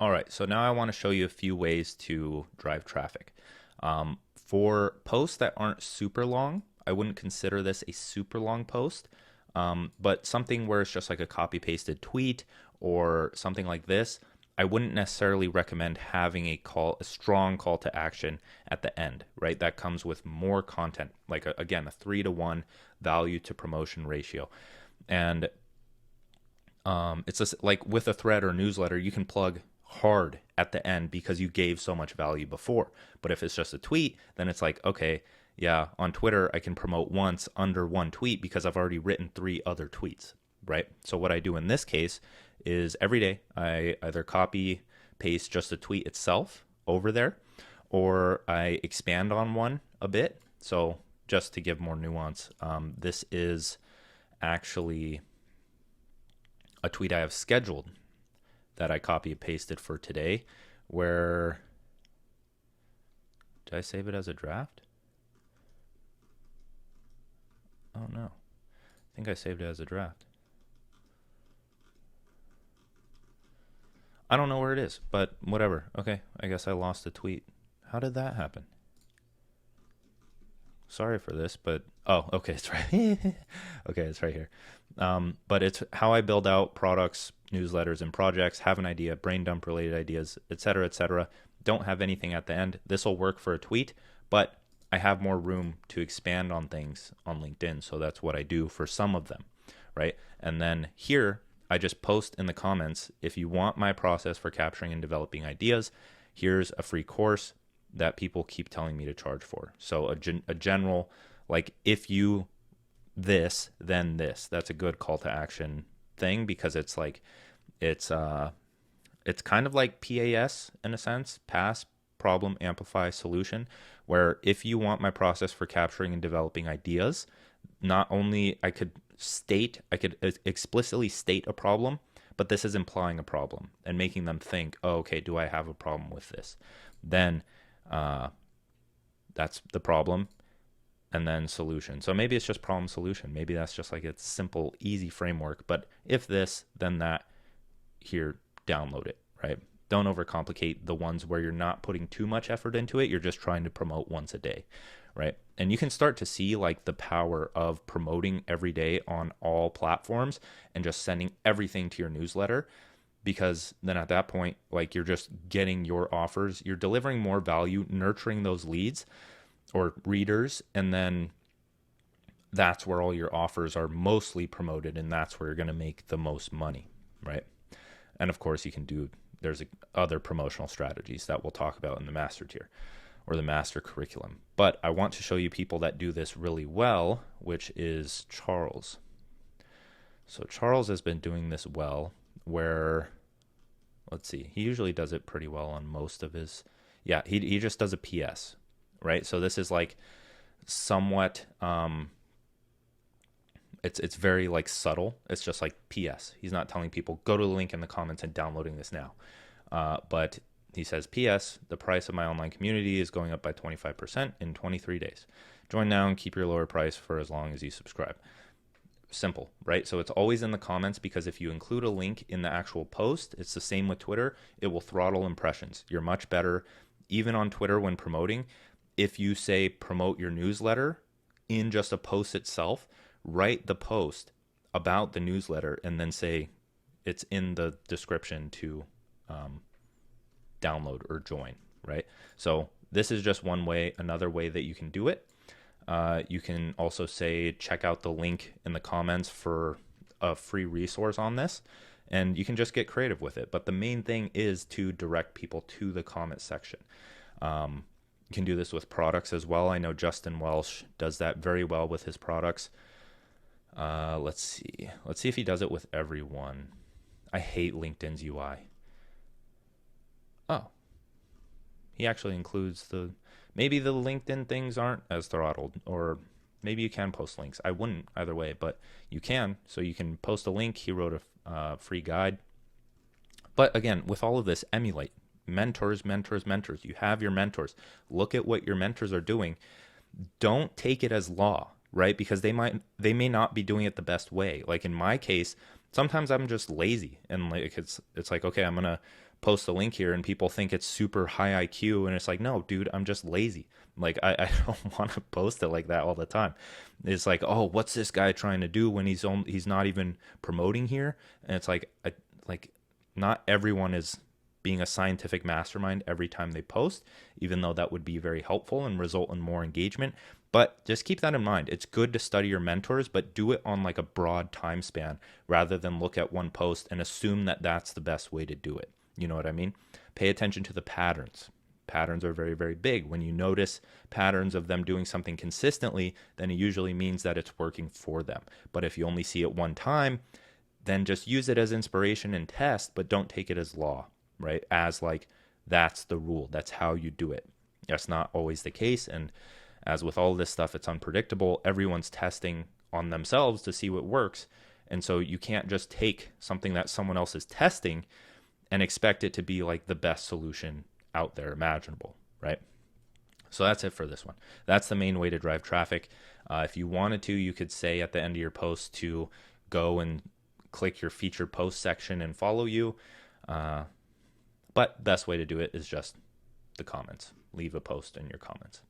All right, so now I want to show you a few ways to drive traffic. For posts that aren't super long, I wouldn't consider this a super long post, but something where it's just like a copy pasted tweet or something like this, I wouldn't necessarily recommend having a strong call to action at the end, right? That comes with more content, like again, a 3-to-1 value to promotion ratio. And it's just like with a thread or newsletter, you can plug hard at the end because you gave so much value before. But if it's just a tweet, then it's like, okay, yeah, on Twitter, I can promote once under one tweet because I've already written three other tweets, right? So what I do in this case is every day I either copy, paste just the tweet itself over there, or I expand on one a bit. So just to give more nuance, this is actually a tweet I have scheduled that I copy and pasted for today. Where did I save it as a draft? Oh no, I think I saved it as a draft. I don't know where it is, but whatever. Okay, I guess I lost the tweet. How did that happen? Sorry for this, but oh, okay, it's right. Okay, it's right here. But it's how I build out products, newsletters, and projects. Have an idea, brain dump related ideas, etc., etc. Don't have anything at the end. This will work for a tweet, but I have more room to expand on things on LinkedIn, so that's what I do for some of them, right? And then here, I just post in the comments if you want my process for capturing and developing ideas. Here's a free course that people keep telling me to charge for. So a general, like, if you this, then this. That's a good call to action thing because it's like it's kind of like PAS in a sense, pass, problem, amplify, solution, where if you want my process for capturing and developing ideas, not only I could explicitly state a problem, but this is implying a problem and making them think, oh, okay, do I have a problem with this? Then uh, that's the problem, and then solution. So maybe it's just problem solution. Maybe that's just like a simple, easy framework. But if this, then that, here, download it, right? Don't overcomplicate the ones where you're not putting too much effort into it. You're just trying to promote once a day, right? And you can start to see like the power of promoting every day on all platforms and just sending everything to your newsletter, because then at that point, like, you're just getting your offers, you're delivering more value, nurturing those leads or readers, and then that's where all your offers are mostly promoted, and that's where you're going to make the most money, right? And of course, there's other promotional strategies that we'll talk about in the master tier or the master curriculum. But I want to show you people that do this really well, which is Charles. So Charles has been doing this well, where, let's see, he usually does it pretty well on most of his, yeah, he just does a PS, right? So this is like somewhat, it's very like subtle. It's just like PS. He's not telling people go to the link in the comments and downloading this now. But he says, PS, the price of my online community is going up by 25% in 23 days. Join now and keep your lower price for as long as you subscribe. Simple, right? So it's always in the comments, because if you include a link in the actual post, it's the same with Twitter. It will throttle impressions. You're much better, even on Twitter when promoting. If you say promote your newsletter in just a post itself, write the post about the newsletter and then say it's in the description to download or join, right? So this is just one way. Another way that you can do it, you can also say check out the link in the comments for a free resource on this, and you can just get creative with it. But the main thing is to direct people to the comment section. You can do this with products as well. I know Justin Welsh does that very well with his products. Let's see if he does it with everyone. I hate LinkedIn's UI. Oh, he actually includes maybe the LinkedIn things aren't as throttled, or maybe you can post links. I wouldn't either way, but you can. So you can post a link. He wrote a free guide. But again, with all of this, emulate mentors. You have your mentors. Look at what your mentors are doing. Don't take it as law, right? Because they may not be doing it the best way. Like in my case, sometimes I'm just lazy, and like it's like, okay, I'm gonna post a link here and people think it's super high IQ, and it's like, no, dude, I'm just lazy. Like I don't want to post it like that all the time. It's like, oh, what's this guy trying to do when he's not even promoting here? And it's like, not everyone is being a scientific mastermind every time they post, even though that would be very helpful and result in more engagement. But just keep that in mind. It's good to study your mentors, but do it on like a broad time span rather than look at one post and assume that that's the best way to do it. You know what I mean? Pay attention to the patterns. Patterns are very, very big. When you notice patterns of them doing something consistently, then it usually means that it's working for them. But if you only see it one time, then just use it as inspiration and test, but don't take it as law, right? As like, that's the rule. That's how you do it. That's not always the case. And as with all this stuff, it's unpredictable. Everyone's testing on themselves to see what works. And so you can't just take something that someone else is testing and expect it to be like the best solution out there imaginable, right? So that's it for this one. That's the main way to drive traffic. If you wanted to, you could say at the end of your post to go and click your featured post section and follow you. But best way to do it is just the comments. Leave a post in your comments.